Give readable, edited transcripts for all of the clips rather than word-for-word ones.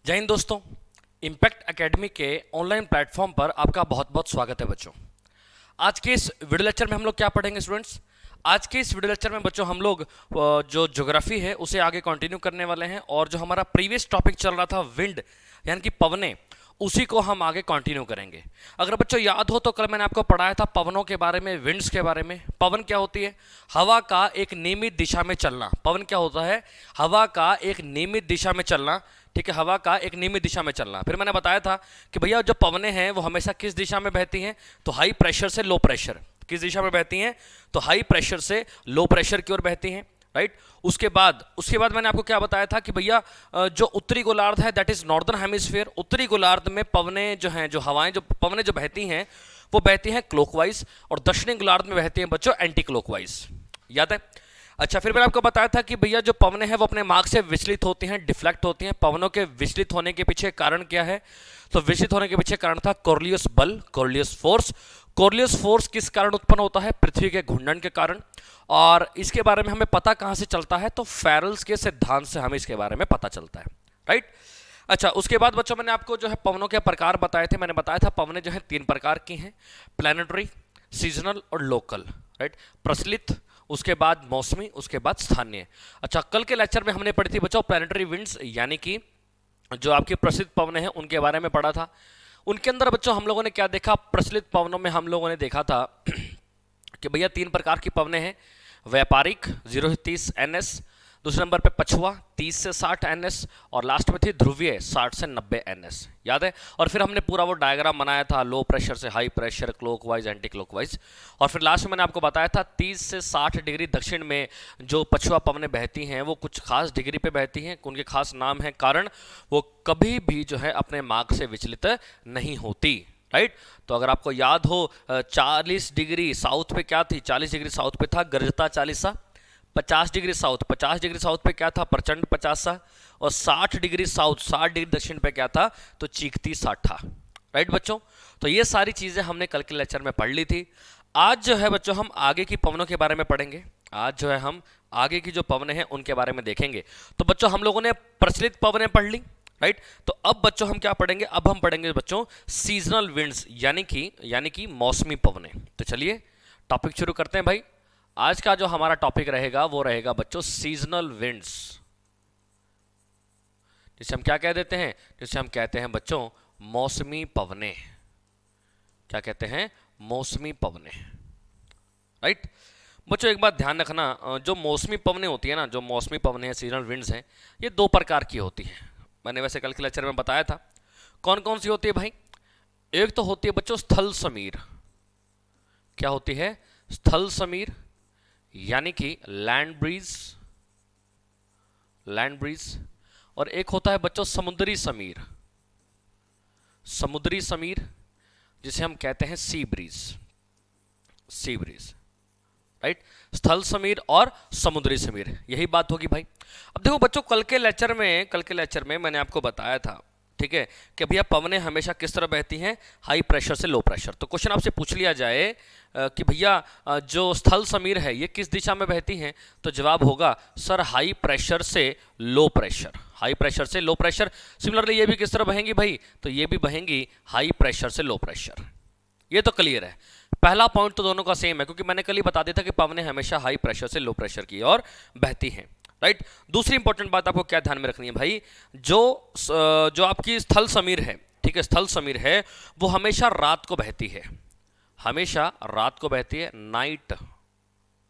जय हिंद दोस्तों। Impact academy के ऑनलाइन प्लेटफॉर्म पर आपका बहुत बहुत स्वागत है बच्चों। आज के इस वीडियो लेक्चर में हम लोग क्या पढ़ेंगे स्टूडेंट्स? आज के इस वीडियो लेक्चर में बच्चों हम लोग जो ज्योग्राफी है उसे आगे कंटिन्यू करने वाले हैं, और जो हमारा प्रीवियस टॉपिक चल रहा था विंड यानी कि पवने, उसी को हम आगे कंटिन्यू करेंगे। अगर बच्चों याद हो तो कल मैंने आपको पढ़ाया था पवनों के बारे में, विंड्स के बारे में। पवन क्या होती है? हवा का एक नियमित दिशा में चलना। पवन क्या होता है? हवा का एक नियमित दिशा में चलना। ठीक है, हवा का एक नियमित दिशा में चलना। फिर मैंने बताया था कि भैया जो पवनें हैं वो हमेशा किस दिशा में बहती हैं? तो हाई प्रेशर से लो प्रेशर। किस दिशा में बहती हैं? तो हाई प्रेशर से लो प्रेशर की ओर बहती हैं, राइट। उसके बाद मैंने आपको क्या बताया था कि भैया जो उत्तरी गोलार्ध है दैट इज नॉर्दर्न हेमिस्फीयर, उत्तरी गोलार्ध में पवनें जो हैं, जो हवाएं, जो पवनें जो बहती हैं वो बहती हैं क्लॉकवाइज, और दक्षिणी गोलार्ध में बहती हैं बच्चों एंटी क्लॉकवाइज। याद है? अच्छा, फिर मैंने आपको बताया था कि भैया जो पवनें हैं वो अपने मार्ग से विचलित होती हैं, डिफ्लेक्ट होती हैं। पवनों के विचलित होने के पीछे कारण क्या है? तो विचलित होने के पीछे कारण था कोरियोलिस बल, कोरियोलिस फोर्स। कोरियोलिस फोर्स किस कारण उत्पन्न होता है? पृथ्वी के घूर्णन के कारण। और इसके बारे में हमें पता कहां से चलता है? तो फेरल्स के सिद्धांत से हमें इसके बारे में पता चलता है, राइट। अच्छा, उसके बाद बच्चों मैंने आपको जो है पवनों के प्रकार बताए थे। मैंने बताया था पवनें जो है 3 प्रकार की हैं, प्लानिटरी, सीजनल और लोकल, राइट। प्रचलित, उसके बाद मौसमी, उसके बाद स्थानीय। अच्छा, कल के लेक्चर में हमने पढ़ी थी बच्चों प्लानिटरी विंड्स, यानी कि जो आपकी प्रसिद्ध पवनें हैं उनके बारे में पढ़ा था। उनके अंदर बच्चों हम लोगों ने क्या देखा? प्रचलित पवनों में हम लोगों ने देखा था कि भैया 3 प्रकार की पवनें हैं। व्यापारिक 0 से 30 एनएस, दूसरे नंबर पे पछुआ 30 से 60 एनएस, और लास्ट में थी ध्रुवीय 60 से 90 एनएस। याद है? और फिर हमने पूरा वो डायग्राम बनाया था, लो प्रेशर से high pressure, clockwise, anti clockwise. और फिर लास्ट में मैंने आपको बताया था 30 से 60 डिग्री दक्षिण में जो पछुआ पवनें बहती हैं वो कुछ खास डिग्री पे बहती हैं, उनके खास नाम है, कारण वो कभी भी जो है अपने मार्ग से विचलित नहीं होती, राइट। तो अगर आपको याद हो 40 डिग्री साउथ पे क्या थी? 40 डिग्री साउथ पे था गर्जता चालीसा। 50 डिग्री साउथ पे क्या था? प्रचंड पचासा। और 60 डिग्री साउथ, 60 डिग्री दक्षिण पे क्या था? तो चीखती साठा, राइट बच्चों। तो ये सारी चीजें हमने कल के लेक्चर में पढ़ ली थी। आज जो है बच्चों हम आगे की पवनों के बारे में पढ़ेंगे। आज जो है हम आगे की जो पवनें हैं उनके बारे में देखेंगे। तो बच्चों हम लोगों ने प्रचलित पवनें पढ़ ली, राइट। तो अब बच्चों हम क्या पढ़ेंगे? अब हम पढ़ेंगे बच्चों सीजनल विंड्स, यानी कि मौसमी पवनें। तो चलिए टॉपिक शुरू करते हैं भाई। आज का जो हमारा टॉपिक रहेगा वो रहेगा बच्चों सीजनल विंड्स, जिसे हम क्या कह देते हैं? जिसे हम कहते हैं बच्चों मौसमी पवनें। क्या कहते हैं? मौसमी पवनें, राइट। बच्चों एक बात ध्यान रखना, जो मौसमी पवनें होती है ना, जो मौसमी पवनें हैं, सीजनल विंड्स हैं, ये 2 प्रकार की होती हैं। मैंने वैसे कल के लेक्चर में बताया था। कौन कौन सी होती है भाई? एक तो होती है बच्चों स्थल समीर। क्या होती है? स्थल समीर, यानी कि लैंड ब्रीज, लैंड ब्रीज। और एक होता है बच्चों समुद्री समीर, समुद्री समीर, जिसे हम कहते हैं sea breeze, sea breeze, right. स्थल समीर और समुद्री समीर, यही बात होगी भाई। अब देखो बच्चों कल के लेक्चर में मैंने आपको बताया था, ठीक है, कि भैया पवनें हमेशा किस तरह बहती हैं? हाई प्रेशर से लो प्रेशर। तो क्वेश्चन आपसे पूछ लिया जाए कि भैया जो स्थल समीर है ये किस दिशा में बहती हैं? तो जवाब होगा सर हाई प्रेशर से लो प्रेशर, हाई प्रेशर से लो प्रेशर। सिमिलरली ये भी किस तरह बहेंगी भाई? तो ये भी बहेंगी हाई प्रेशर से लो प्रेशर। ये तो क्लियर है। पहला पॉइंट तो दोनों का सेम है, क्योंकि मैंने कल ही बता दिया था कि पवनें हमेशा हाई प्रेशर से लो प्रेशर की ओर बहती हैं, राइट। दूसरी इंपॉर्टेंट बात आपको क्या ध्यान में रखनी है भाई? जो आपकी स्थल समीर है, ठीक है, स्थल समीर है, वो हमेशा रात को बहती है, हमेशा रात को बहती है, नाइट,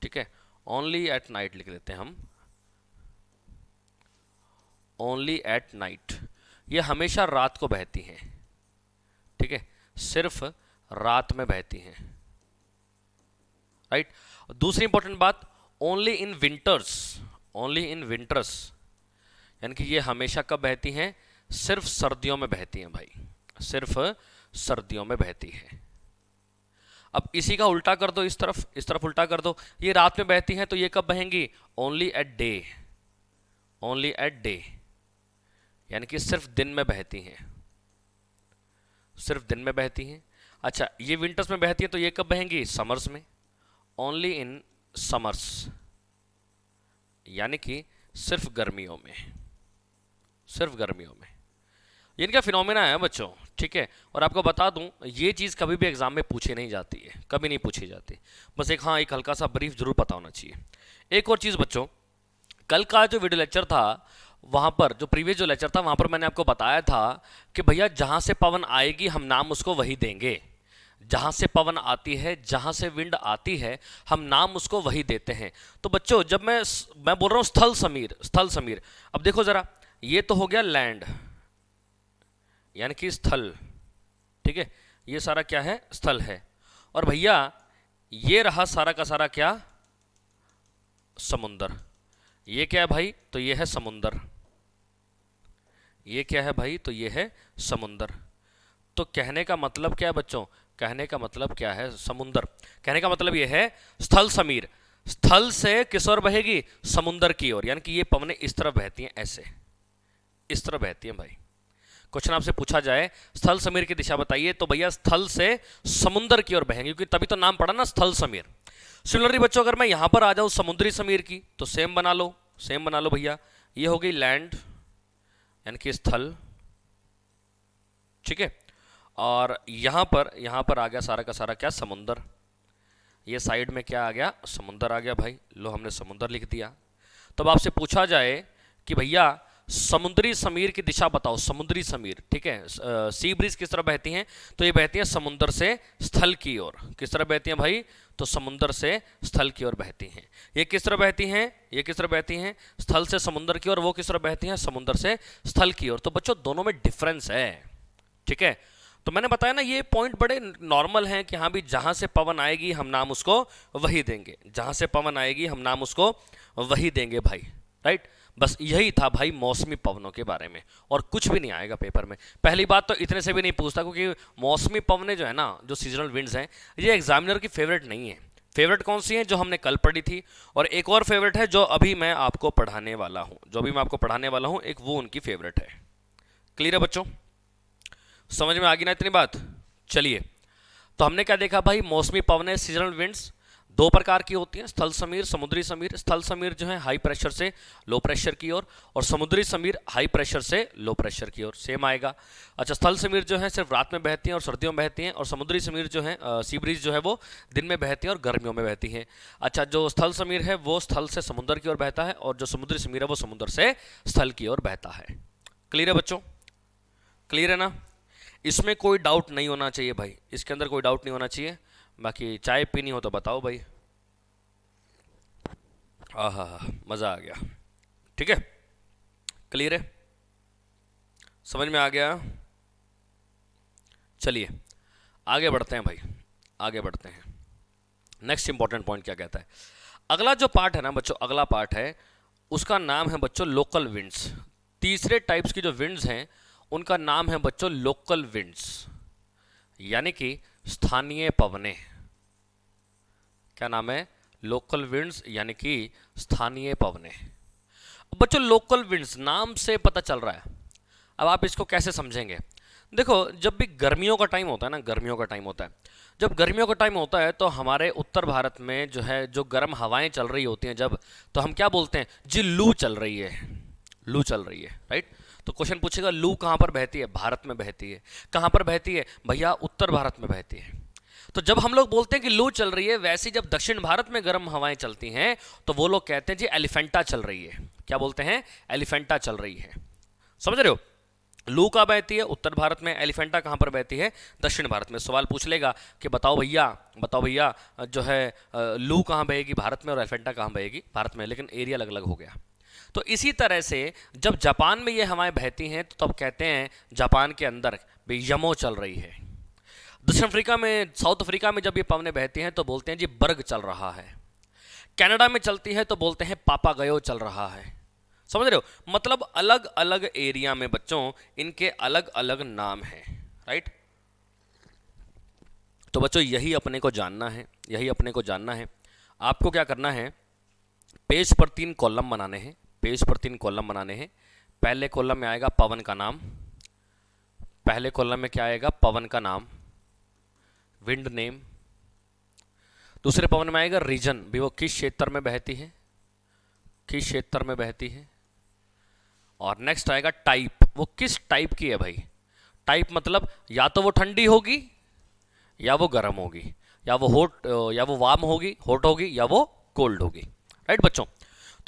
ठीक है। ओनली एट नाइट लिख देते हैं हम, ओनली एट नाइट। ये हमेशा रात को बहती हैं, ठीक है, सिर्फ रात में बहती हैं, राइट। दूसरी इंपॉर्टेंट बात, only in winters, only in winters, यानी कि ये हमेशा कब बहती हैं? सिर्फ सर्दियों में बहती हैं भाई, सिर्फ सर्दियों में बहती है। अब इसी का उल्टा कर दो, इस तरफ उल्टा कर दो। ये रात में बहती हैं तो ये कब बहेंगी? Only at day, only at day, यानी कि सिर्फ दिन में बहती हैं, सिर्फ दिन में बहती हैं। अच्छा, ये विंटर्स में बहती हैं तो ये कब बहेंगी? समर्स में, ओनली इन समर्स, यानी कि सिर्फ गर्मियों में, सिर्फ गर्मियों में। ये इनका फिनोमेना है बच्चों, ठीक है। और आपको बता दूं, ये चीज़ कभी भी एग्जाम में पूछी नहीं जाती है, कभी नहीं पूछी जाती। बस एक, हाँ, एक हल्का सा ब्रीफ जरूर पता होना चाहिए। एक और चीज़ बच्चों, कल का जो वीडियो लेक्चर था वहाँ पर, जो प्रीवियस जो लेक्चर था वहाँ पर मैंने आपको बताया था कि भैया जहाँ से पवन आएगी हम नाम उसको वही देंगे। जहाँ से पवन आती है, जहाँ से विंड आती है, हम नाम उसको वही देते हैं। तो बच्चों जब मैं बोल रहा हूँ स्थल समीर, स्थल समीर, अब देखो ज़रा, ये तो हो गया लैंड यानी कि स्थल, ठीक है, ये सारा क्या है, स्थल है। और भैया ये रहा सारा का सारा क्या, समुंदर। ये क्या है भाई, तो ये है समुंदर। ये क्या है भाई, तो ये है समुंदर। तो कहने का मतलब क्या है बच्चों, कहने का मतलब क्या है, समुंदर। कहने का मतलब ये है स्थल समीर, स्थल से किस ओर बहेगी, समुंदर की ओर, यानी कि ये पवनें इस तरफ बहती हैं, ऐसे इस तरफ बहती हैं भाई। क्वेश्चन आपसे पूछा जाए स्थल समीर की दिशा बताइए, तो भैया स्थल से समुंदर की ओर बहेंगे, क्योंकि तभी तो नाम पड़ा ना स्थल समीर। सिमिलरली बच्चों अगर मैं यहां पर आ जाऊं समुद्री समीर की, तो सेम बना लो, सेम बना लो भैया। ये हो गई लैंड यानी कि स्थल, ठीक है। और यहां पर आ गया सारा का सारा क्या, समुंदर। ये साइड में क्या आ गया, समुंदर आ गया भाई। लो हमने समुंदर लिख दिया। तब आपसे पूछा जाए कि भैया समुद्री समीर की दिशा बताओ, समुद्री समीर, ठीक है, सी ब्रीज किस तरह बहती हैं, तो ये बहती हैं समुंदर से स्थल की ओर। किस तरह बहती हैं भाई, तो समुंदर से स्थल की ओर बहती हैं। ये किस तरह बहती हैं, ये किस तरह बहती हैं, स्थल से समुंदर की ओर। वो किस तरह बहती हैं, समुंदर से स्थल की ओर। तो बच्चों दोनों में डिफरेंस है, ठीक है। तो मैंने बताया ना, ये पॉइंट बड़े नॉर्मल हैं कि हाँ भी जहां से पवन आएगी हम नाम उसको वही देंगे, जहां से पवन आएगी हम नाम उसको वही देंगे भाई, राइट। बस यही था भाई मौसमी पवनों के बारे में, और कुछ भी नहीं आएगा पेपर में। पहली बात तो इतने से भी नहीं पूछता, क्योंकि मौसमी पवनें जो है ना, जो सीजनल विंड्स हैं, ये एग्जामिनर की फेवरेट नहीं है। फेवरेट कौन सी है, जो हमने कल पढ़ी थी, और एक और फेवरेट है जो अभी मैं आपको पढ़ाने वाला हूं, जो अभी मैं आपको पढ़ाने वाला हूं, एक वो उनकी फेवरेट है। क्लियर है बच्चों, समझ में आ गई ना इतनी बात। चलिए, तो हमने क्या देखा भाई, मौसमी पवनें सीजनल विंड्स दो प्रकार की होती हैं, स्थल समीर, समुद्री समीर। स्थल समीर जो है हाई प्रेशर से लो प्रेशर की ओर, और समुद्री समीर हाई प्रेशर से लो प्रेशर की ओर, सेम आएगा। अच्छा, स्थल समीर जो है सिर्फ रात में बहती हैं और सर्दियों में बहती हैं, और समुद्री समीर जो है सी ब्रीज जो है वो दिन में बहती हैं और गर्मियों में बहती हैं। अच्छा, जो स्थल समीर है वो स्थल से समुद्र की ओर बहता है, और जो समुद्री समीर है वो समुद्र से स्थल की ओर बहता है। क्लियर है बच्चों, क्लियर है ना, इसमें कोई डाउट नहीं होना चाहिए भाई, इसके अंदर कोई डाउट नहीं होना चाहिए। बाकी चाय पीनी हो तो बताओ भाई। आहा, मज़ा आ गया, ठीक है, क्लियर है, समझ में आ गया। चलिए आगे बढ़ते हैं भाई, आगे बढ़ते हैं। नेक्स्ट इंपॉर्टेंट पॉइंट क्या कहता है, अगला जो पार्ट है ना बच्चों, अगला पार्ट है, उसका नाम है बच्चों लोकल विंड्स। तीसरे टाइप्स की जो विंड्स हैं उनका नाम है बच्चों लोकल विंड्स, यानी कि स्थानीय पवनें। क्या नाम है, लोकल विंड्स, यानी कि स्थानीय पवनें। बच्चों लोकल विंड्स नाम से पता चल रहा है, अब आप इसको कैसे समझेंगे। देखो, जब भी गर्मियों का टाइम होता है ना, गर्मियों का टाइम होता है, जब गर्मियों का टाइम होता है तो हमारे उत्तर भारत में जो है, जो गर्म हवाएं चल रही होती हैं जब, तो हम क्या बोलते हैं जी, लू चल रही है, लू चल रही है, राइट। तो क्वेश्चन पूछेगा लू कहाँ पर बहती है, भारत में बहती है। कहाँ पर बहती है भैया, उत्तर भारत में बहती है। तो जब हम लोग बोलते हैं कि लू चल रही है, वैसे ही जब दक्षिण भारत में गर्म हवाएं चलती हैं तो वो लोग कहते हैं जी एलिफेंटा चल रही है। क्या बोलते हैं, एलिफेंटा चल रही है। समझ रहे हो, लू कहाँ बहती है, उत्तर भारत में। एलिफेंटा कहाँ पर बहती है, दक्षिण भारत में। सवाल पूछ लेगा कि बताओ भैया जो है लू कहाँ बहेगी, भारत में, और एलिफेंटा कहाँ बहेगी, भारत में, लेकिन एरिया अलग अलग हो गया। तो इसी तरह से जब जापान में ये हवाएं बहती हैं तो तब कहते हैं जापान के अंदर यमो चल रही है। दक्षिण अफ्रीका में, साउथ अफ्रीका में जब ये पवनें बहती हैं तो बोलते हैं जी बर्ग चल रहा है। कनाडा में चलती है तो बोलते हैं पापा गयो चल रहा है। समझ रहे हो, मतलब अलग अलग एरिया में बच्चों इनके अलग अलग नाम हैं, राइट। तो बच्चों यही अपने को जानना है, यही अपने को जानना है। आपको क्या करना है, पेज पर 3 कॉलम बनाने हैं, पेज पर 3 कॉलम बनाने हैं। पहले कॉलम में आएगा पवन का नाम, पहले कॉलम में क्या आएगा, पवन का नाम, विंड नेम। दूसरे पवन में आएगा रीजन, भी वो किस क्षेत्र में बहती है, किस क्षेत्र में बहती है। और नेक्स्ट आएगा टाइप, वो किस टाइप की है भाई, टाइप मतलब या तो वो ठंडी होगी या वो गर्म होगी, या वो हॉट या वो वार्म होगी, हॉट होगी, या वो कोल्ड होगी। राइट बच्चों,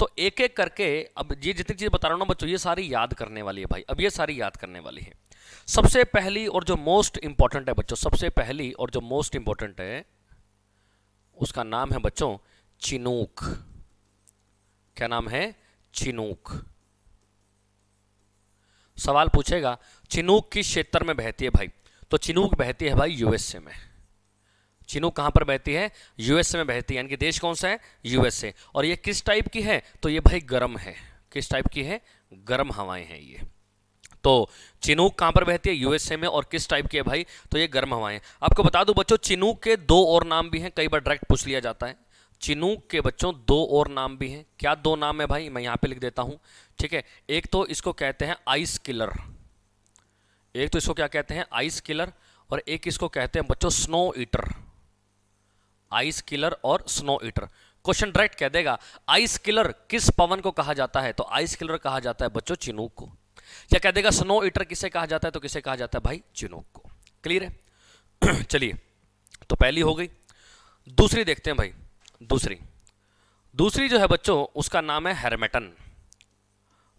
तो एक एक करके अब ये जितनी चीज़ बता रहा हूँ ना बच्चों, ये सारी याद करने वाली है भाई। अब ये सारी याद करने वाली है। सबसे पहली और जो मोस्ट इंपॉर्टेंट है बच्चों, सबसे पहली और जो मोस्ट इंपॉर्टेंट है उसका नाम है बच्चों चिनूक। क्या नाम है? चिनूक। सवाल पूछेगा चिनूक किस क्षेत्र में बहती है भाई, तो चिनूक बहती है भाई यूएसए में। चिनूक कहां पर बहती है? यूएसए में बहती है, यानी कि देश कौन सा है? यूएसए। और ये किस टाइप की है? तो ये भाई गर्म है। किस टाइप की है? गर्म हवाएं हैं ये। तो चिनूक कहां पर बहती है? यूएसए में। और किस टाइप की है भाई? तो ये गर्म हवाएं। आपको बता दूं बच्चों, चिनूक के दो और नाम भी हैं, कई बार डायरेक्ट पूछ लिया जाता है। चिनूक के बच्चों दो और नाम भी हैं। क्या दो नाम है भाई? मैं यहां पे लिख देता हूं, ठीक है। एक तो इसको कहते हैं आइस किलर, एक तो इसको क्या कहते हैं? Ice killer. और एक इसको कहते हैं बच्चों स्नो ईटर। आइस किलर और स्नो ईटर। क्वेश्चन डायरेक्ट कह देगा आइस किलर किस पवन को कहा जाता है, तो आइस किलर कहा जाता है बच्चों चिनूक को। या कह देगा स्नो ईटर किसे कहा जाता है, तो किसे कहा जाता है भाई? चिनूक को। क्लियर है? चलिए, तो पहली हो गई। दूसरी देखते हैं भाई। दूसरी जो है बच्चों उसका नाम है हैरमेटन।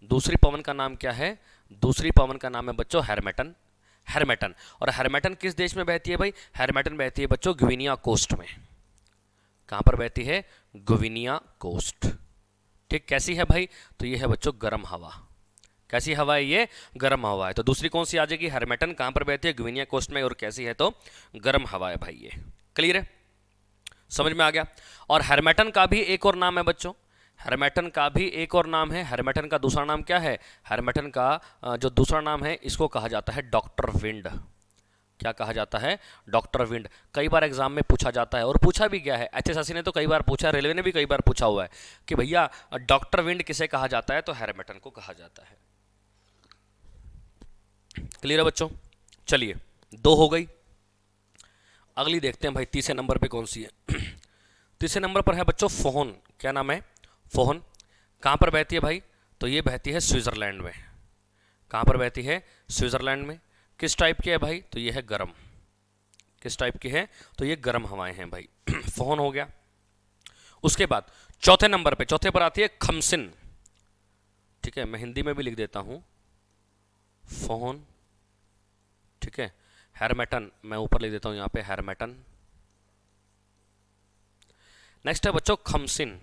दूसरी पवन का नाम क्या है? दूसरी पवन का नाम है बच्चों हैरमेटन। हैरमेटन। और हैरमेटन किस देश में बहती है भाई? हैरमेटन बहती है बच्चों ग्विनिया कोस्ट में। कहां पर बहती है? ग्विनिया कोस्ट। ठीक, कैसी है भाई? तो ये है बच्चों गर्म हवा। कैसी हवा है ये? गर्म हवा है। तो दूसरी कौन सी आ जाएगी? हैरमेटन। कहां पर बहती है? ग्विनिया कोस्ट में। और कैसी है? तो गर्म हवा है भाई ये। क्लियर है? समझ में आ गया? और हैरमेटन का भी एक और नाम है बच्चों, हैरमेटन का भी एक और नाम है। हैरमेटन का दूसरा नाम क्या है? हैरमेटन का जो दूसरा नाम है इसको कहा जाता है डॉक्टर विंड। क्या कहा जाता है? Doctor wind. कई बार एग्जाम में पूछा जाता है, और पूछा भी गया है। एचएसआरसी ने तो कई बार पूछा, रेलवे ने भी कई बार पूछा हुआ है कि भैया डॉक्टर विंड किसे कहा जाता है, तो हैरमेटन को कहा जाता है। क्लियर है बच्चों? चलिए, दो हो गई। अगली देखते हैं भाई तीसरे नंबर पे कौन सी है। तीसरे नंबर पर है बच्चों फोहन। क्या नाम है? फोहन। कहां पर बहती है भाई? तो ये बहती है स्विट्जरलैंड में। कहां पर बहती है? स्विट्जरलैंड में। किस टाइप की है भाई? तो ये है गर्म। किस टाइप की है? तो ये गर्म हवाएं हैं भाई। फोहन हो गया। उसके बाद चौथे नंबर पे, चौथे पर आती है खमसिन। ठीक है, मैं हिंदी में भी लिख देता हूं, फोहन। ठीक है, हैरमेटन मैं ऊपर लिख देता हूं यहां पे, हैरमेटन। नेक्स्ट है बच्चों खमसिन।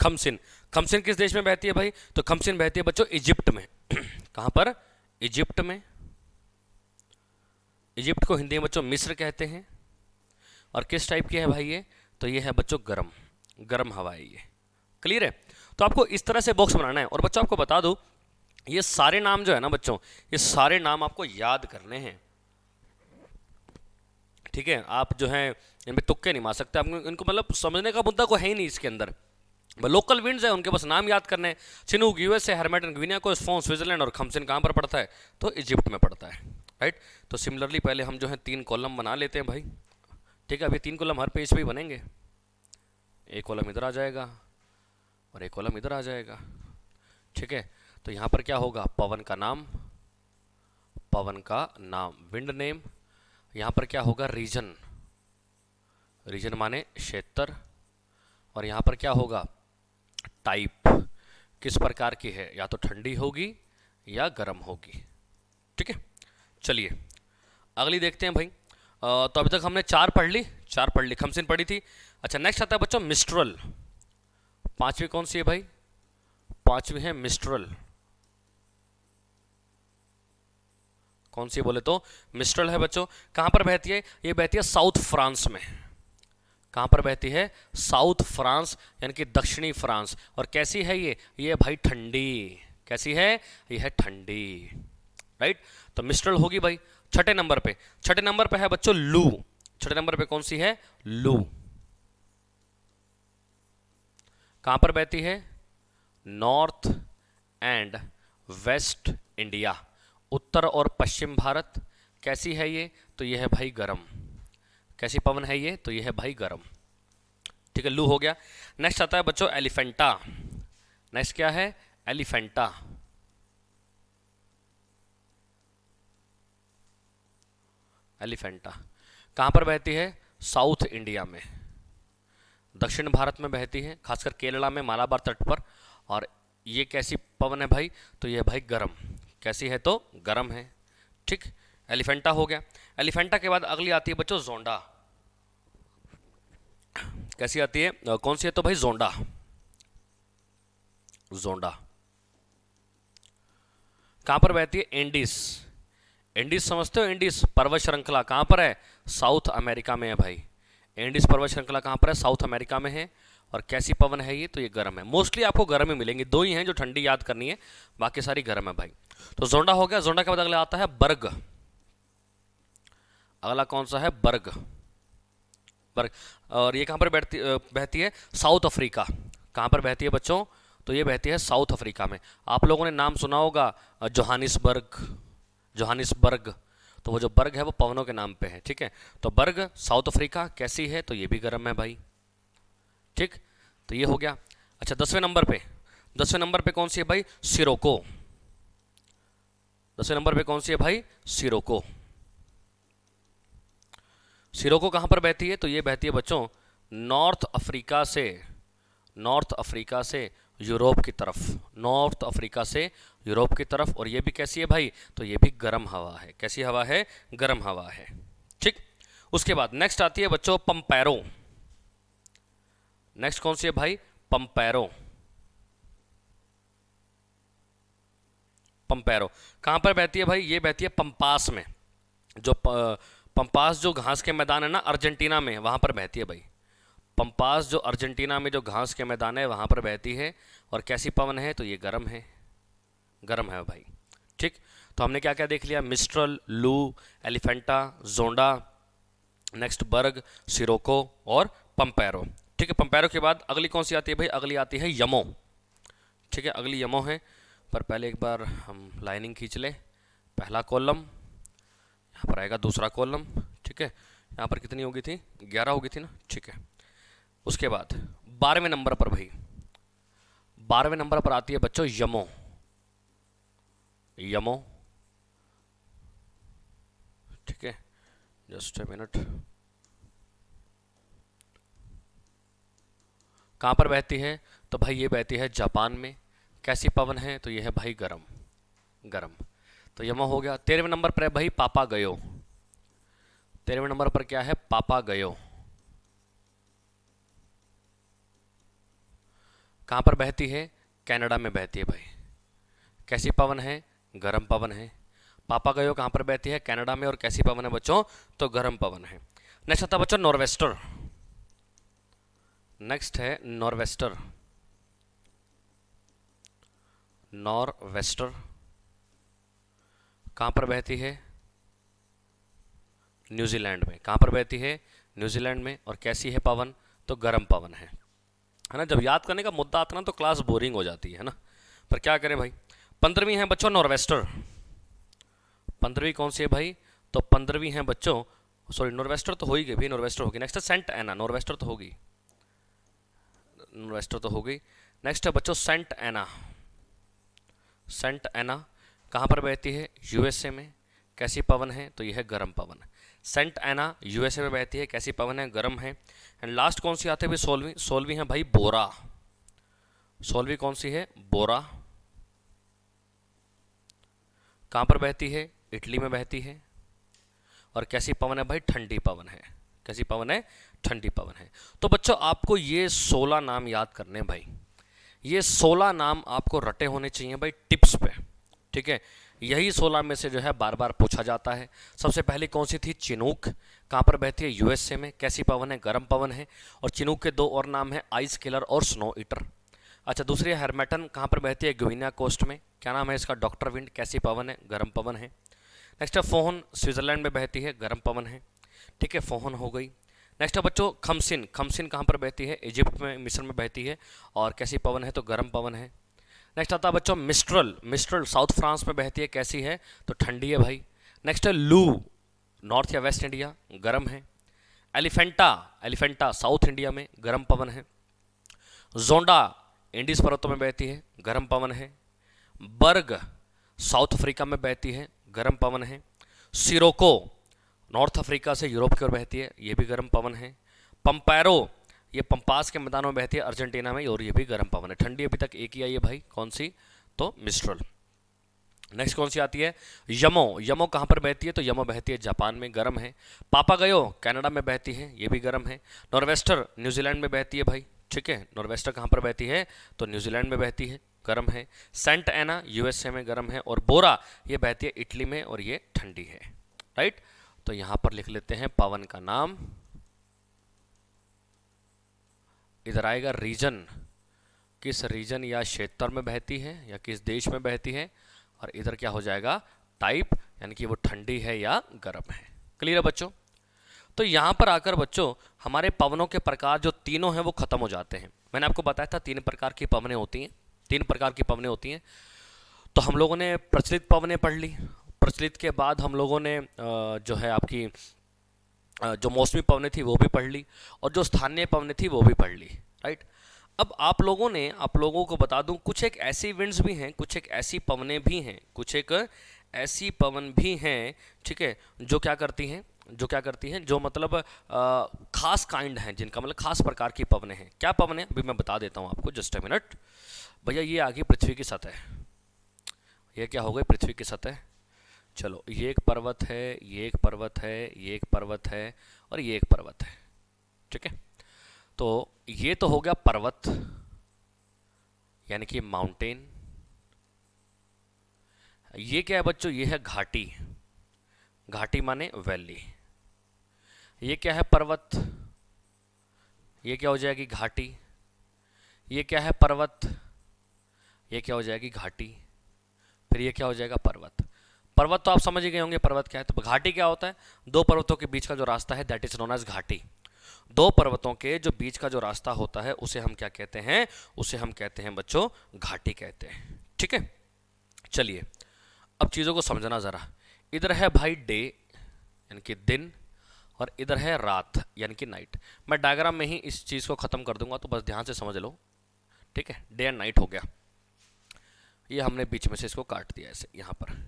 खमसिन। खमसिन किस देश में बहती है भाई? तो खमसिन बहती है बच्चों इजिप्ट में। कहां पर? इजिप्ट में। इजिप्ट को हिंदी में बच्चों मिस्र कहते हैं। और किस टाइप की है भाई ये? तो ये है बच्चों गर्म। गर्म हवा है ये। क्लियर है? तो आपको इस तरह से बॉक्स बनाना है। और बच्चों आपको बता दूं, ये सारे नाम जो है ना बच्चों, ये सारे नाम आपको याद करने हैं। ठीक है, आप जो है इनमें तुक्के नहीं मार सकते। आपको इनको मतलब समझने का मुद्दा कोई है ही नहीं इसके अंदर। लोकल विंड्स है, उनके बस नाम याद करने हैं। Chinook USA, Harmattan Guinea coast, Foehn Switzerland, और खमसिन कहाँ पर पड़ता है? तो इजिप्ट में पड़ता है। राइट? तो सिमिलरली पहले हम जो है 3 कॉलम बना लेते हैं भाई। ठीक है, अभी 3 कॉलम हर पेज पे ही बनेंगे। एक कॉलम इधर आ जाएगा और एक कॉलम इधर आ जाएगा। ठीक है, तो यहाँ पर क्या होगा? पवन का नाम, पवन का नाम, विंड नेम। यहाँ पर क्या होगा? रीजन, रीजन माने क्षेत्र। और यहाँ पर क्या होगा? टाइप, किस प्रकार की है, या तो ठंडी होगी या गर्म होगी। ठीक है, चलिए अगली देखते हैं भाई। तो अभी तक हमने 4 पढ़ ली, 4 पढ़ ली, खमसिन पढ़ी थी। अच्छा, नेक्स्ट आता है बच्चों मिस्ट्रल। 5वीं कौन सी है भाई? 5वीं है मिस्ट्रल। कौन सी बोले तो मिस्ट्रल है बच्चों। कहां पर बहती है? ये बहती है साउथ फ्रांस में। कहां पर बहती है? साउथ फ्रांस, यानी कि दक्षिणी फ्रांस। और कैसी है ये? ये भाई ठंडी। कैसी है? ये है ठंडी। राइट? तो मिस्ट्रल होगी भाई। छठे नंबर पे, छठे नंबर पे है बच्चों लू। छठे नंबर पे कौन सी है? लू। कहां पर बहती है? नॉर्थ एंड वेस्ट इंडिया, उत्तर और पश्चिम भारत। कैसी है ये? तो ये है भाई गरम। कैसी पवन है ये? तो ये है भाई गरम। ठीक ठीक है, लू हो गया। नेक्स्ट आता है बच्चों एलिफेंटा। नेक्स्ट क्या है? एलिफेंटा। एलिफेंटा कहाँ पर बहती है? साउथ इंडिया में, दक्षिण भारत में बहती है, खासकर केरला में मालाबार तट पर। और ये कैसी पवन है भाई? तो ये भाई गरम। कैसी है? तो गरम है। ठीक, एलिफेंटा हो गया। एलिफेंटा के बाद अगली आती है बच्चों जोंडा। कैसी आती है? कौन सी है? तो भाई जोंडा। जोंडा कहाँ पर बहती है? एंडीज। एंडीज समझते हो? एंडीज पर्वत श्रृंखला कहाँ पर है? साउथ अमेरिका में है भाई। एंडीज पर्वत श्रृंखला कहाँ पर है? साउथ अमेरिका में है। और कैसी पवन है ये? तो ये गर्म है। मोस्टली आपको गर्म ही मिलेंगी, दो ही हैं जो ठंडी याद करनी है, बाकी सारी गर्म है भाई। तो जोंडा हो गया। जोंडा के बाद अगला आता है बर्ग। अगला कौन सा है? बर्ग। बर्ग। और ये कहाँ पर बहती है? South Africa. कहाँ पर बहती है बच्चों? तो ये बहती है साउथ अफ्रीका में। आप लोगों ने नाम सुना होगा जोहानिसबर्ग। जोहानिसबर्ग, तो वो जो बर्ग है वो पवनों के नाम पे है। ठीक है, तो बर्ग साउथ अफ्रीका। कैसी है? तो ये भी गर्म है भाई। ठीक, तो ये हो गया। अच्छा, 10वें नंबर पे, 10वें नंबर पे कौन सी है भाई? सिरोको। 10वें नंबर पे कौन सी है भाई? सिरोको। सिरोको कहाँ पर बहती है? तो ये बहती है बच्चों नॉर्थ अफ्रीका से, नॉर्थ अफ्रीका से यूरोप की तरफ, नॉर्थ अफ्रीका से यूरोप की तरफ। और ये भी कैसी है भाई? तो ये भी गर्म हवा है। कैसी हवा है? गर्म हवा है। ठीक, उसके बाद नेक्स्ट आती है बच्चों पंपैरो। नेक्स्ट कौन सी है भाई? पंपैरो। पंपैरो कहाँ पर बहती है भाई? ये बहती है पंपास में। जो पंपास जो घास के मैदान है ना अर्जेंटीना में, वहां पर बहती है भाई। पंपास जो अर्जेंटीना में जो घास के मैदान है वहां पर बहती है। और कैसी पवन है? तो ये गर्म है। गर्म है भाई। ठीक, तो हमने क्या क्या देख लिया? मिस्ट्रल, लू, एलिफेंटा, जोंडा, नेक्स्ट बर्ग, सिरोको और पंपैरो। ठीक है, पंपैरो के बाद अगली कौन सी आती है भाई? अगली आती है यमो। ठीक है, अगली यमो है। पर पहले एक बार हम लाइनिंग खींच लें। पहला कॉलम, यहाँ पर आएगा दूसरा कॉलम। ठीक है, यहाँ पर कितनी होगी थी? 11 होगी थी ना। ठीक है, उसके बाद 12वें नंबर पर भाई, 12वें नंबर पर आती है बच्चों यमो। यमो। ठीक है, जस्ट ए मिनट। कहाँ पर बहती है? तो भाई ये बहती है जापान में। कैसी पवन है? तो ये है भाई गरम। गरम, तो यमो हो गया। 13वें नंबर पर है भाई पापा गयो। 13वें नंबर पर क्या है? पापा गयो। कहाँ पर बहती है? कनाडा में बहती है भाई। कैसी पवन है? गरम पवन है। पापा गयो कहाँ पर बहती है? कनाडा में। और कैसी पवन है बच्चों? तो गरम पवन है। नेक्स्ट आता है बच्चों नॉर्वेस्टर। नेक्स्ट है नॉर्वेस्टर। नॉर्वेस्टर कहाँ पर बहती है? न्यूजीलैंड में। कहाँ पर बहती है? न्यूजीलैंड में। और कैसी है पवन? तो गरम पवन है ना। जब याद करने का मुद्दा आता ना तो क्लास बोरिंग हो जाती है ना, पर क्या करें भाई। 15वीं है बच्चों नॉर्वेस्टर। 15वीं कौन सी है भाई? तो 15वीं है बच्चों, सॉरी नॉर्वेस्टर तो हो ही गई भाई, नॉर्वेस्टर होगी। नेक्स्ट है सेंट एना। नॉर्वेस्टर तो होगी, नॉर्वेस्टर तो हो गई। नेक्स्ट है बच्चों सेंट एना। सेंट एना कहाँ पर बहती है? यूएसए में। कैसी पवन है? तो यह है गर्म पवन। सेंट एना यूएसए में बहती है। कैसी पवन है? गर्म है। एंड लास्ट कौन सी आती है भाई? 16वीं। 16वीं है भाई बोरा। 16वीं कौन सी है? बोरा। कहाँ पर बहती है? इटली में बहती है। और कैसी पवन है भाई? ठंडी पवन है। कैसी पवन है? ठंडी पवन है। तो बच्चों आपको ये 16 नाम याद करने भाई। ये 16 नाम आपको रटे होने चाहिए भाई टिप्स पे। ठीक है, यही 16 में से जो है बार बार पूछा जाता है। सबसे पहले कौन सी थी? चिनूक। कहाँ पर बहती है? यूएसए में। कैसी पवन है? गर्म पवन है। और चिनूक के दो और नाम है आइस किलर और स्नो ईटर। अच्छा, दूसरी है हर्मेटन। कहाँ पर बहती है? ग्विनिया कोस्ट में। क्या नाम है इसका? Doctor wind. कैसी पवन है? गर्म पवन है। नेक्स्ट है फोहन। स्विट्जरलैंड में बहती है। गर्म पवन है। ठीक है, फोहन हो गई। नेक्स्ट है बच्चों खमसिन। खमसिन कहाँ पर बहती है? इजिप्ट में, मिस्र में बहती है। और कैसी पवन है? तो गर्म पवन है। नेक्स्ट आता है बच्चों मिस्ट्रल। मिस्ट्रल साउथ फ्रांस में बहती है। कैसी है? तो ठंडी है भाई। नेक्स्ट है लू। नॉर्थ या वेस्ट इंडिया, गर्म है। एलिफेंटा, एलिफेंटा साउथ इंडिया में गर्म पवन है। जोंडा इंडीज पर्वतों में बहती है, गर्म पवन है। बर्ग साउथ अफ्रीका में बहती है, गर्म पवन है। सिरोको नॉर्थ अफ्रीका से यूरोप की ओर बहती है, ये भी गर्म पवन है। पंपैरो ये पंपास के मैदानों में बहती है अर्जेंटीना में, और ये भी गर्म पवन है। ठंडी अभी तक एक ही आई है भाई, कौन सी? तो मिस्ट्रल। नेक्स्ट कौन सी आती है? यमो, यमो कहाँ पर बहती है? तो यमो बहती है जापान में, गर्म है। पापागयो कनाडा में बहती है, ये भी गर्म है। नॉर्वेस्टर न्यूजीलैंड में बहती है भाई, ठीक है। नॉर्वेस्टर कहाँ पर बहती है? तो न्यूजीलैंड में बहती है, गर्म है। सेंट एना यूएसए में गर्म है। और बोरा ये बहती है इटली में, और ये ठंडी है, राइट। तो यहां पर लिख लेते हैं पवन का नाम। इधर आएगा रीजन, किस रीजन या क्षेत्र में बहती है या किस देश में बहती है। और इधर क्या हो जाएगा? टाइप, यानी कि वो ठंडी है या गर्म है। क्लियर है बच्चों? तो यहां पर आकर बच्चों हमारे पवनों के प्रकार जो तीनों हैं वो खत्म हो जाते हैं। मैंने आपको बताया था 3 प्रकार की पवनें होती हैं, 3 प्रकार की पवनें होती हैं। तो हम लोगों ने प्रचलित पवनें पढ़ ली। प्रचलित के बाद हम लोगों ने जो है आपकी जो मौसमी पवनें थी वो भी पढ़ ली, और जो स्थानीय पवनें थी वो भी पढ़ ली, राइट। अब आप लोगों को बता दूं, कुछ एक ऐसी विंड्स भी हैं, कुछ एक ऐसी पवनें भी हैं, कुछ एक ऐसी पवन भी हैं, ठीक है, जो क्या करती हैं, जो मतलब खास काइंड हैं, जिनका मतलब खास प्रकार की पवनें हैं। क्या पवनें? अभी मैं बता देता हूं आपको, जस्ट अ मिनट। भैया ये आ गई पृथ्वी की सतह, ये क्या हो गई? पृथ्वी की सतह। चलो, ये एक पर्वत है, ये एक पर्वत है, ये एक पर्वत है, और ये एक पर्वत है, ठीक है। तो ये तो हो गया पर्वत, यानी कि माउंटेन। ये क्या है बच्चों? ये है घाटी, घाटी माने वैली। ये क्या है? पर्वत। ये क्या हो जाएगी? घाटी। ये क्या है? पर्वत। ये क्या हो जाएगी? घाटी। फिर ये क्या हो जाएगा? पर्वत। पर्वत तो आप समझ ही गए होंगे पर्वत क्या है। तो घाटी क्या होता है? 2 पर्वतों के बीच का जो रास्ता है, दैट इज नोन एज घाटी। 2 पर्वतों के जो बीच का जो रास्ता होता है उसे हम क्या कहते हैं? उसे हम कहते हैं बच्चों घाटी कहते हैं, ठीक है। चलिए अब चीज़ों को समझना ज़रा। इधर है भाई डे, यानी कि दिन, और इधर है रात, यानी कि नाइट। मैं डायग्राम में ही इस चीज़ को ख़त्म कर दूंगा, तो बस ध्यान से समझ लो, ठीक है। डे एंड नाइट हो गया, ये हमने बीच में से इसको काट दिया ऐसे यहाँ पर।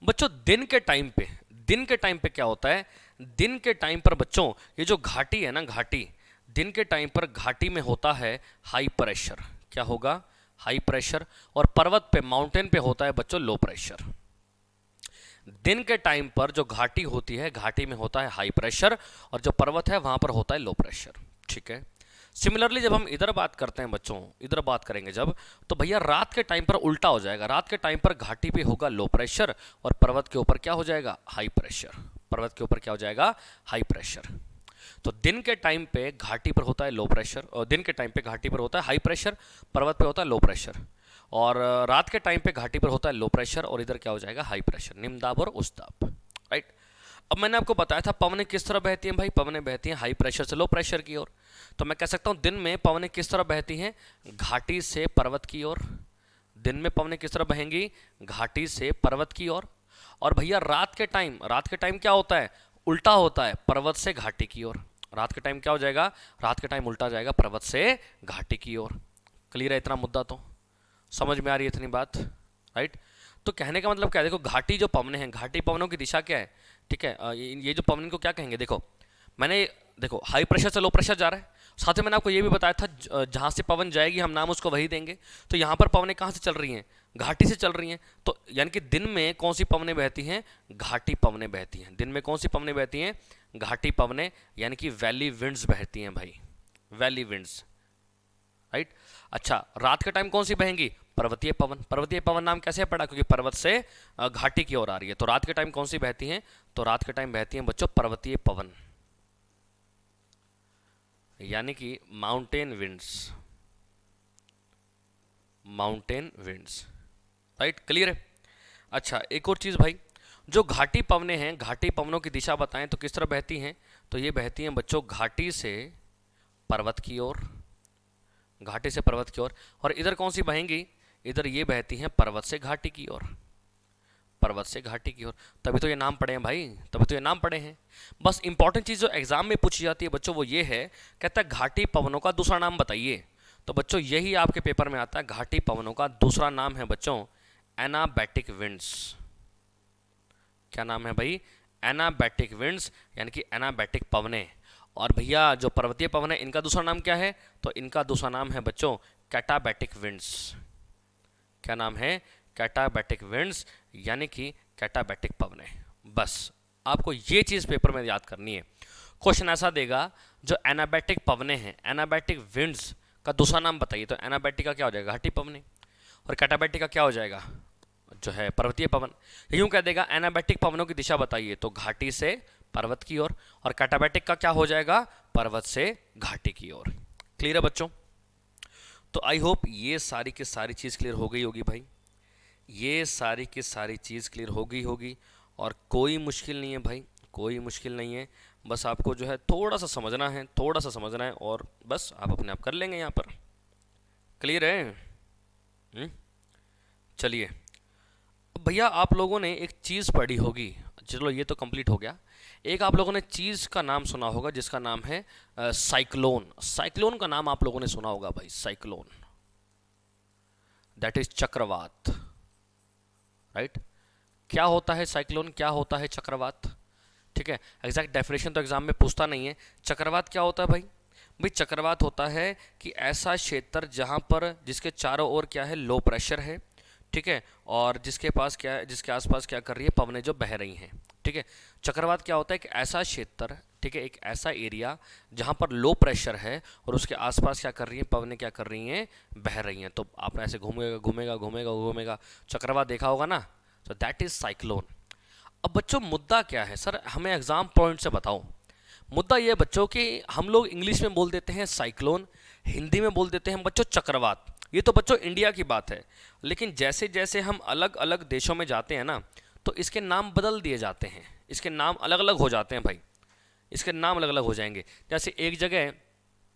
बच्चों दिन के टाइम पे क्या होता है? दिन के टाइम पर बच्चों ये जो घाटी है ना, घाटी, दिन के टाइम पर घाटी में होता है हाई प्रेशर। क्या होगा? High pressure. और पर्वत पे, माउंटेन पे होता है बच्चों लो प्रेशर। दिन के टाइम पर जो घाटी होती है, घाटी में होता है हाई प्रेशर, और जो पर्वत है वहां पर होता है लो प्रेशर, ठीक है। सिमिलरली जब हम इधर बात करते हैं बच्चों, इधर बात करेंगे जब, तो भैया रात के टाइम पर उल्टा हो जाएगा। रात के टाइम पर घाटी पे होगा लो प्रेशर, और पर्वत के ऊपर क्या हो जाएगा? High pressure. पर्वत के ऊपर क्या हो जाएगा? High pressure. तो दिन के टाइम पे घाटी पर होता है लो प्रेशर, और दिन के टाइम पे घाटी पर होता है हाई प्रेशर, पर्वत पे होता है लो प्रेशर। और रात के टाइम पे घाटी पर होता है लो प्रेशर, और इधर क्या हो जाएगा? हाई प्रेशर, निम्न दाब और उच्च दाब, राइट। अब मैंने आपको बताया था पवनें किस तरह बहती हैं भाई? पवनें बहती हैं हाई प्रेशर से लो प्रेशर की ओर। तो मैं कह सकता हूं दिन में पवनें किस तरह बहती हैं? घाटी से पर्वत की ओर। दिन में पवनें किस तरह बहेंगी? घाटी से पर्वत की ओर। और भैया रात के टाइम क्या होता है? उल्टा होता है, पर्वत से घाटी की ओर। रात के टाइम क्या हो जाएगा? रात के टाइम उल्टा जाएगा, पर्वत से घाटी की ओर। क्लियर है इतना मुद्दा? तो समझ में आ रही है इतनी बात, राइट। तो कहने का मतलब क्या है? देखो घाटी जो पवनें हैं, घाटी पवनों की दिशा क्या है, ठीक है। ये जो पवन को क्या कहेंगे? देखो हाई प्रेशर से लो प्रेशर जा रहा है। साथ ही मैंने आपको ये भी बताया था जहाँ से पवन जाएगी हम नाम उसको वही देंगे। तो यहाँ पर पवनें कहाँ से चल रही हैं? घाटी से चल रही हैं। तो यानी कि दिन में कौन सी पवनें बहती हैं? घाटी पवनें बहती हैं। दिन में कौन सी पवनें बहती हैं? घाटी पवनें, यानी कि वैली विंड्स बहती हैं भाई, वैली विंड्स, राइट। अच्छा, रात के टाइम कौन सी बहेंगी? पर्वतीय पवन। पर्वतीय पवन नाम कैसे पड़ा? क्योंकि पर्वत से घाटी की ओर आ रही है। तो रात के टाइम कौन सी बहती हैं? तो रात के टाइम बहती हैं बच्चों पर्वतीय पवन, यानी कि mountain winds, mountain winds, right. Clear है? अच्छा, एक और चीज भाई, जो घाटी पवनें हैं, घाटी पवनों की दिशा बताएं तो किस तरह बहती हैं? तो ये बहती हैं बच्चों घाटी से पर्वत की ओर, घाटी से पर्वत की ओर। और इधर कौन सी बहेंगी? इधर ये बहती हैं पर्वत से घाटी की ओर, पर्वत से घाटी की ओर। तभी तो ये नाम पढ़े हैं भाई, तभी तो ये नाम पढ़े हैं। बस इंपॉर्टेंट चीज़ जो एग्जाम में पूछी जाती है बच्चों वो ये है, कहता है घाटी पवनों का दूसरा नाम बताइए। तो बच्चों यही आपके पेपर में आता है, घाटी पवनों का दूसरा नाम है बच्चों एनाबैटिक विंड्स। क्या नाम है भाई? एनाबैटिक विंड्स, यानी कि एनाबैटिक पवने। और भैया जो पर्वतीय पवन है इनका दूसरा नाम क्या है? तो इनका दूसरा नाम है बच्चों कैटाबैटिक विंड्स। क्या नाम है? कैटाबैटिक विंड्स, यानी कि कैटाबैटिक पवने। बस आपको ये चीज़ पेपर में याद करनी है। क्वेश्चन ऐसा देगा, जो एनाबैटिक पवने हैं, एनाबैटिक विंड्स का दूसरा नाम बताइए। तो एनाबैटिक का क्या हो जाएगा? घाटी पवने। और कैटाबैटिक का क्या हो जाएगा? जो है पर्वतीय पवन। यूं कह देगा एनाबैटिक पवनों की दिशा बताइए, तो घाटी से पर्वत की ओर। और कैटाबैटिक का क्या हो जाएगा? पर्वत से घाटी की ओर। क्लियर है बच्चों? तो आई होप ये सारी की सारी चीज़ क्लियर हो गई होगी भाई, ये सारी की सारी चीज़ क्लियर हो गई होगी। और कोई मुश्किल नहीं है भाई, कोई मुश्किल नहीं है। बस आपको जो है थोड़ा सा समझना है, थोड़ा सा समझना है, और बस आप अपने आप कर लेंगे यहाँ पर। क्लियर है? चलिए, भैया आप लोगों ने एक चीज़ पढ़ी होगी, चलो ये तो कंप्लीट हो गया। एक आप लोगों ने चीज़ का नाम सुना होगा जिसका नाम है साइक्लोन। साइक्लोन का नाम आप लोगों ने सुना होगा भाई, साइक्लोन, दैट इज चक्रवात, राइट? क्या होता है साइक्लोन, क्या होता है चक्रवात? ठीक है, एग्जैक्ट डेफिनेशन तो एग्जाम में पूछता नहीं है। चक्रवात क्या होता है भाई? भाई चक्रवात होता है कि ऐसा क्षेत्र जहाँ पर, जिसके चारों ओर क्या है, लो प्रेशर है, ठीक है, और जिसके पास क्या है, जिसके आसपास क्या कर रही है, पवनें जो बह रही हैं। ठीक है, चक्रवात क्या होता है कि ऐसा क्षेत्र, ठीक है, एक ऐसा एरिया जहाँ पर लो प्रेशर है और उसके आसपास क्या कर रही है, पवनें क्या कर रही हैं, बह रही हैं। तो आपने ऐसे घूमेगा घूमेगा घूमेगा घूमेगा चक्रवात देखा होगा ना, तो दैट इज साइक्लोन। अब बच्चों मुद्दा क्या है सर, हमें एग्जाम पॉइंट से बताओ। मुद्दा ये बच्चों कि हम लोग इंग्लिश में बोल देते हैं साइक्लोन, हिंदी में बोल देते हैं बच्चों चक्रवात। ये तो बच्चों इंडिया की बात है, लेकिन जैसे जैसे हम अलग अलग देशों में जाते हैं ना, तो इसके नाम बदल दिए जाते हैं, इसके नाम अलग अलग हो जाते हैं भाई, इसके नाम अलग अलग हो जाएंगे। जैसे एक जगह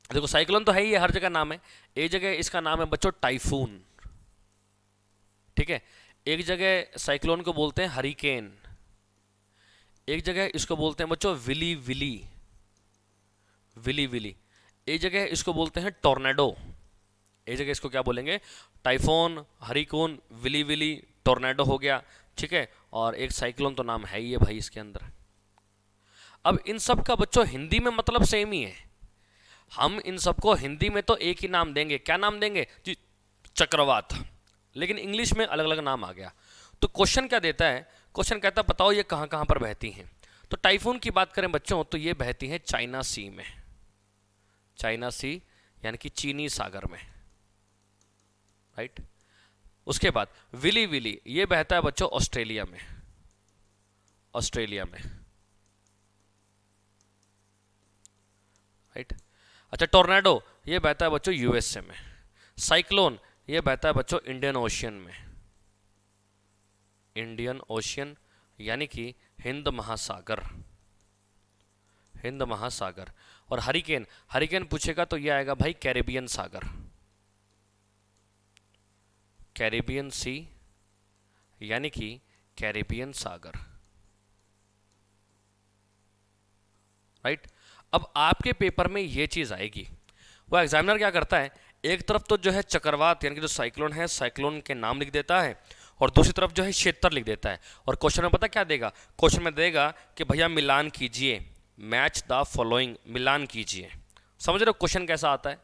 देखो, साइक्लोन तो है ही, हर जगह नाम है। एक जगह इसका नाम है बच्चों टाइफून, ठीक है। एक जगह साइक्लोन को बोलते हैं हरिकेन, एक जगह इसको बोलते हैं बच्चों विली विली, विली विली। एक जगह इसको बोलते हैं टोर्नेडो, एक जगह इसको क्या बोलेंगे, टाइफोन, हरिकून, विली विली, टोर्नेडो हो गया, ठीक है। और एक साइक्लोन तो नाम है ही है भाई इसके अंदर। अब इन सब का बच्चों हिंदी में मतलब सेम ही है, हम इन सबको हिंदी में तो एक ही नाम देंगे, क्या नाम देंगे जी, चक्रवात, लेकिन इंग्लिश में अलग अलग नाम आ गया। तो क्वेश्चन क्या देता है, क्वेश्चन कहता है बताओ ये कहाँ कहाँ पर बहती हैं। तो टाइफून की बात करें बच्चों तो ये बहती हैं चाइना सी में, चाइना सी यानी कि चीनी सागर में, राइट। उसके बाद विली विली ये बहता है बच्चों ऑस्ट्रेलिया में, ऑस्ट्रेलिया में, राइट। अच्छा, टोर्नेडो ये बहता है बच्चों यूएसए में। साइक्लोन ये बहता है बच्चों इंडियन ओशियन में, इंडियन ओशियन यानी कि हिंद महासागर, हिंद महासागर। और हरिकेन, हरिकेन पूछेगा तो ये आएगा भाई कैरेबियन सागर, कैरेबियन सी यानी कि कैरेबियन सागर, राइट। अब आपके पेपर में ये चीज आएगी, वो एग्जामिनर क्या करता है, एक तरफ तो जो है चक्रवात यानी कि जो साइक्लोन है, साइक्लोन के नाम लिख देता है, और दूसरी तरफ जो है क्षेत्र लिख देता है। और क्वेश्चन में पता क्या देगा, क्वेश्चन में देगा कि भैया मिलान कीजिए, मैच द फॉलोइंग, मिलान कीजिए। समझ रहे हो क्वेश्चन कैसा आता है?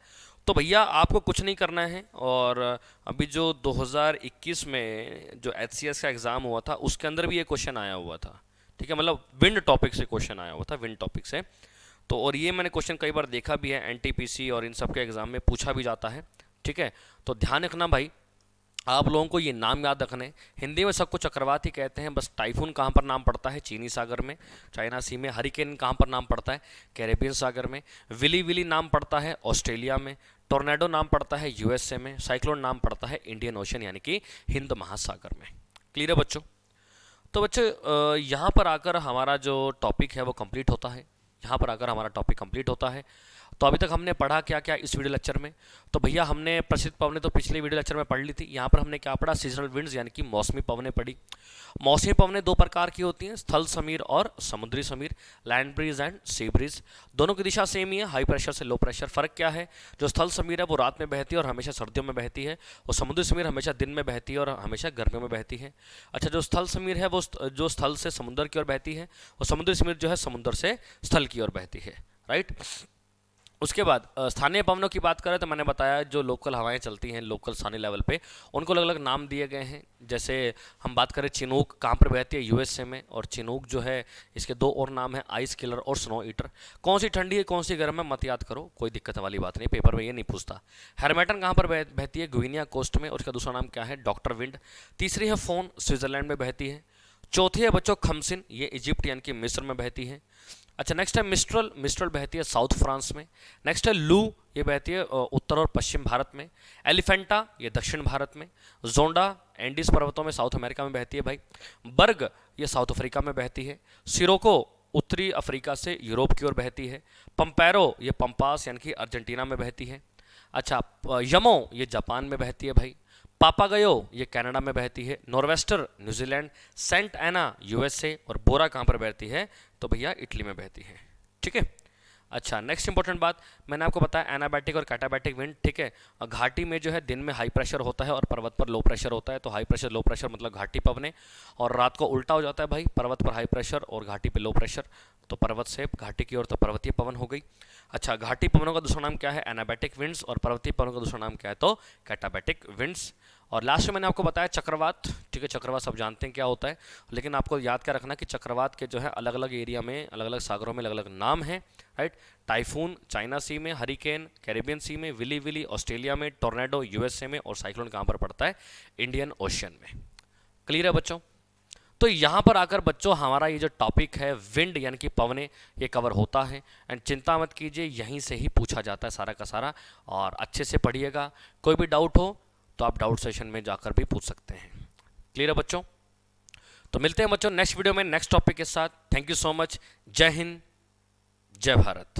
तो भैया आपको कुछ नहीं करना है। और अभी जो 2021 में जो HCS का एग्ज़ाम हुआ था उसके अंदर भी ये क्वेश्चन आया हुआ था, ठीक है, मतलब विंड टॉपिक से क्वेश्चन आया हुआ था, विंड टॉपिक से। तो और ये मैंने क्वेश्चन कई बार देखा भी है, NTPC और इन सब के एग्ज़ाम में पूछा भी जाता है, ठीक है। तो ध्यान रखना भाई, आप लोगों को ये नाम याद रखने। हिंदी में सबको चक्रवात ही कहते हैं, बस टाइफून कहाँ पर नाम पड़ता है, चीनी सागर में, चाइना सी में। हरिकेन कहाँ पर नाम पड़ता है, कैरेबियन सागर में। विली विली नाम पड़ता है ऑस्ट्रेलिया में। टोर्नेडो नाम पड़ता है USA में। साइक्लोन नाम पड़ता है इंडियन ओशन यानी कि हिंद महासागर में। क्लियर है बच्चों? तो बच्चों यहाँ पर आकर हमारा जो टॉपिक है वो कंप्लीट होता है, यहाँ पर आकर हमारा टॉपिक कंप्लीट होता है। तो अभी तक हमने पढ़ा क्या क्या इस वीडियो लेक्चर में? तो भैया हमने प्रसिद्ध पवनें तो पिछले वीडियो लेक्चर में पढ़ ली थी। यहाँ पर हमने क्या पढ़ा? सीजनल विंड्स यानी कि मौसमी पवनें पढ़ी। मौसमी पवनें दो प्रकार की होती हैं, स्थल समीर और समुद्री Sameer, land breeze and sea breeze. दोनों की दिशा सेम ही है, हाई प्रेशर से लो प्रेशर। फर्क क्या है? जो स्थल समीर है वो रात में बहती है और हमेशा सर्दियों में बहती है, और समुद्री समीर हमेशा दिन में बहती है और हमेशा गर्मियों में बहती है। अच्छा, जो स्थल समीर है वो जो स्थल से समुद्र की ओर बहती है, और समुद्री समीर जो है समुद्र से स्थल की ओर बहती है, राइट। उसके बाद स्थानीय पवनों की बात करें तो मैंने बताया जो लोकल हवाएं चलती हैं लोकल स्थानीय लेवल पे, उनको अलग अलग नाम दिए गए हैं। जैसे हम बात करें चिनूक कहाँ पर बहती है? यूएसए में। और चिनूक जो है इसके दो और नाम है, आइस किलर और स्नो ईटर। कौन सी ठंडी है कौन सी गर्म है मत याद करो, कोई दिक्कत वाली बात नहीं, पेपर में ये नहीं पूछता। हैरमेटन कहाँ पर बहती है? गुइनिया कोस्ट में, और उसका दूसरा नाम क्या है? Doctor wind. तीसरी है फोन, स्विट्जरलैंड में बहती है। चौथी है बच्चों खमसिन, ये इजिप्ट यानी कि मिस्र में बहती है। अच्छा, नेक्स्ट है मिस्ट्रल, मिस्ट्रल बहती है साउथ फ्रांस में। नेक्स्ट है लू, ये बहती है उत्तर और पश्चिम भारत में। एलिफेंटा, ये दक्षिण भारत में। जोंडा एंडीज पर्वतों में साउथ अमेरिका में बहती है भाई। बर्ग, ये साउथ अफ्रीका में बहती है। सिरोको, उत्तरी अफ्रीका से यूरोप की ओर बहती है। पंपैरो, ये पंपास यानी कि अर्जेंटीना में बहती है। अच्छा, यमो, ये जापान में बहती है भाई। पापागयो, ये कनाडा में बहती है। Nor'wester, New Zealand. सेंट एना, यूएसए। और बोरा कहाँ पर बहती है? तो भैया इटली में बहती है, ठीक है। अच्छा, नेक्स्ट इंपॉर्टेंट बात मैंने आपको बताया एनाबैटिक और कैटाबैटिक विंड, ठीक है। घाटी में जो है दिन में हाई प्रेशर होता है और पर्वत पर लो प्रेशर होता है, तो हाई प्रेशर लो प्रेशर मतलब घाटी पवने, और रात को उल्टा हो जाता है भाई, पर्वत पर हाई प्रेशर और घाटी पे लो प्रेशर, तो पर्वत से घाटी की ओर तो पर्वतीय पवन हो गई। अच्छा, घाटी पवनों का दूसरा नाम क्या है? एनाबैटिक विंड्स। और पर्वतीय पवनों का दूसरा नाम क्या है? तो कैटाबैटिक विंड्स। और लास्ट में मैंने आपको बताया चक्रवात, ठीक है। चक्रवात सब जानते हैं क्या होता है, लेकिन आपको याद क्या रखना कि चक्रवात के जो है अलग अलग एरिया में अलग अलग सागरों में अलग अलग नाम है, राइट। टाइफून चाइना सी में, हरिकेन कैरिबियन सी में, विली विली ऑस्ट्रेलिया में, टोर्नेडो यूएसए में, और साइक्लोन कहाँ पर पड़ता है? इंडियन ओशियन में। क्लियर है बच्चों? तो यहाँ पर आकर बच्चों हमारा ये जो टॉपिक है विंड यानी कि पवने, ये कवर होता है। एंड चिंता मत कीजिए, यहीं से ही पूछा जाता है सारा का सारा, और अच्छे से पढ़िएगा। कोई भी डाउट हो तो आप डाउट सेशन में जाकर भी पूछ सकते हैं। क्लियर है बच्चों? तो मिलते हैं बच्चों नेक्स्ट वीडियो में नेक्स्ट टॉपिक के साथ। Thank you so much. जय हिंद, जय भारत।